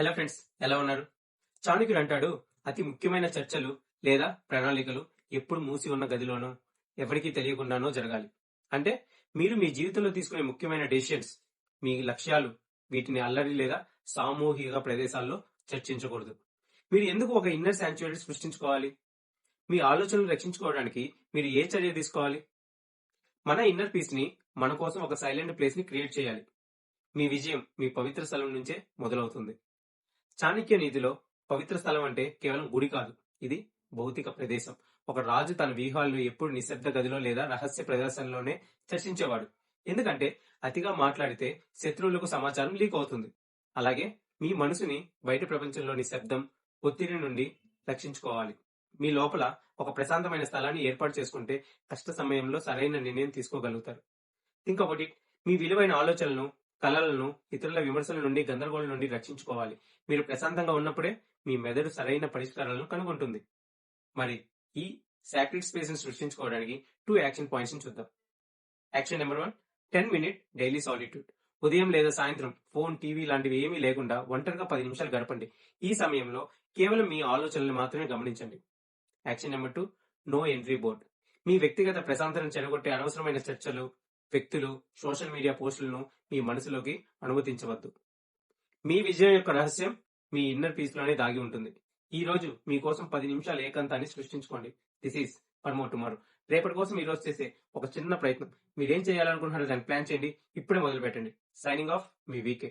Hello friends, ఎలా ఉన్నారు? చాణక్యుడు అంటాడు, అతి ముఖ్యమైన చర్చలు లేదా ప్రణాళికలు ఎప్పుడు మూసి ఉన్న గదిలోనో ఎవరికీ తెలియకుండానో జరగాలి. అంటే మీరు మీ జీవితంలో తీసుకునే ముఖ్యమైన డెసిషన్స్, మీ లక్ష్యాలు, వీటిని అల్లరి లేదా సామూహిక ప్రదేశాల్లో చర్చించకూడదు. మీరు ఎందుకు ఒక ఇన్నర్ శాంక్చురీ సృష్టించుకోవాలి? మీ ఆలోచనలు రక్షించుకోవడానికి మీరు ఏ చర్య తీసుకోవాలి? మన ఇన్నర్ పీస్ ని మన కోసం ఒక సైలెంట్ ప్లేస్ ని క్రియేట్ చేయాలి. మీ విజయం మీ పవిత్ర స్థలం నుంచే మొదలవుతుంది. చాణక్య నీతిలో పవిత్ర స్థలం అంటే కేవలం గుడి కాదు, ఇది భౌతిక ప్రదేశం. ఒక రాజు తన వ్యూహాలను ఎప్పుడు నిశ్శబ్ద గదిలో లేదా రహస్య ప్రదర్శనలోనే చర్చించేవాడు. ఎందుకంటే అతిగా మాట్లాడితే శత్రువులకు సమాచారం లీక్ అవుతుంది. అలాగే మీ మనసుని బయట ప్రపంచంలోని శబ్దం, ఒత్తిడి నుండి రక్షించుకోవాలి. మీ లోపల ఒక ప్రశాంతమైన స్థలాన్ని ఏర్పాటు చేసుకుంటే కష్ట సమయంలో సరైన నిర్ణయం తీసుకోగలుగుతారు. Think about it. మీ విలువైన ఆలోచనలను, కలలను ఇతరుల విమర్శల నుండి, గందరగోళం నుండి రక్షించుకోవాలి. మీరు ప్రశాంతంగా ఉన్నప్పుడే మీ మెదడు సరైన పరిష్కారాలను కనుగొంటుంది. మరి ఈ సాక్రెడ్ స్పేస్ ని సృష్టించుకోవడానికి 2 యాక్షన్ పాయింట్స్ ని చూద్దాం. Action number 1, 10 minute daily solitude. ఉదయం లేదా సాయంత్రం ఫోన్, టీవీ లాంటివి ఏమీ లేకుండా ఒంటరిగా 10 నిమిషాలు గడపండి. ఈ సమయంలో కేవలం మీ ఆలోచనలు మాత్రమే గమనించండి. Action number 2, no entry board. మీ వ్యక్తిగత ప్రశాంతతను చెడగొట్టే అనవసరమైన చర్చలు, వ్యక్తులు, సోషల్ మీడియా పోస్టులను మీ మనసులోకి అనుమతించవద్దు. మీ విజయం యొక్క రహస్యం మీ ఇన్నర్ పీస్ లోనే దాగి ఉంటుంది. ఈ రోజు మీకోసం 10 నిమిషాల ఏకాంతాన్ని సృష్టించుకోండి. This is for more tomorrow. రేపటి కోసం ఈ రోజు చేసే ఒక చిన్న ప్రయత్నం. మీరేం చేయాలనుకుంటున్నారో దాన్ని ప్లాన్ చేయండి. ఇప్పుడే మొదలు పెట్టండి. సైనింగ్ ఆఫ్, మీ వీకే.